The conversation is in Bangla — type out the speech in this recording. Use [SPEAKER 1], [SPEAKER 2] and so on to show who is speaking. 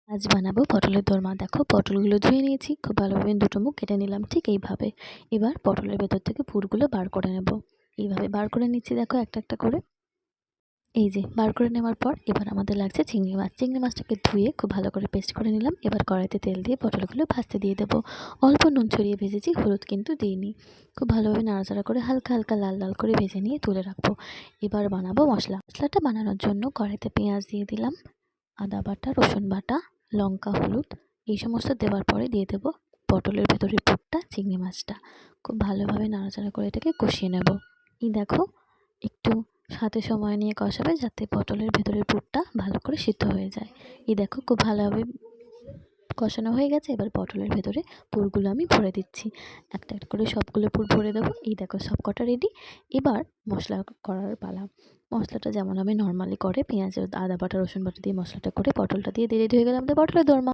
[SPEAKER 1] আজ বানাবো পটলের দোরমা। দেখো পটলগুলো ধুয়ে নিয়েছি, খুব ভালোভাবে দুটো মুখ কেটে নিলাম ঠিক এইভাবে। এবার পটলের ভেতর থেকে পুরগুলো বার করে নেব। এইভাবে বার করে নিচ্ছি দেখো একটা একটা করে। এই যে বার করে নেওয়ার পর এবার আমাদের লাগছে চিংড়ি মাছ। চিংড়ি মাছটাকে ধুয়ে খুব ভালো করে পেস্ট করে নিলাম। এবার কড়াইতে তেল দিয়ে পটলগুলো ভাজতে দিয়ে দেবো। অল্প নুন ছড়িয়ে ভেজেছি, হলুদ কিন্তু দিইনি। খুব ভালোভাবে নাড়াচাড়া করে হালকা হালকা লাল লাল করে ভেজে নিয়ে তুলে রাখবো। এবার বানাবো মশলাটা বানানোর জন্য কড়াইতে পেঁয়াজ দিয়ে দিলাম, আদা বাটা, রসুন বাটা, লঙ্কা, হলুদ এই সমস্ত দেওয়ার পরে দিয়ে দেবো পটলের ভেতরের পুরটা, চিংড়ি মাছটা। খুব ভালোভাবে নাড়াচাড়া করে এটাকে কষিয়ে নেব। এই দেখো একটু সাথে সময় নিয়ে কষাবে যাতে পটলের ভেতরের পুরটা ভালো করে সিদ্ধ হয়ে যায়। এই দেখো খুব ভালোভাবে কষানো হয়ে গেছে। এবার পটলের ভেতরে পুরগুলো আমি ভরে দিচ্ছি, একটা একটা করে সবগুলো পুর ভরে দেবো। এই দেখো সব কটা রেডি। এবার মশলা করার পালা। মশলাটা যেমন আমি নর্মালি করে পেঁয়াজ, আদা বাটা, রসুন বাটা দিয়ে মশলাটা করে পটলটা দিয়ে রেডি হয়ে গেলাম আমাদের পটলের দোরমা।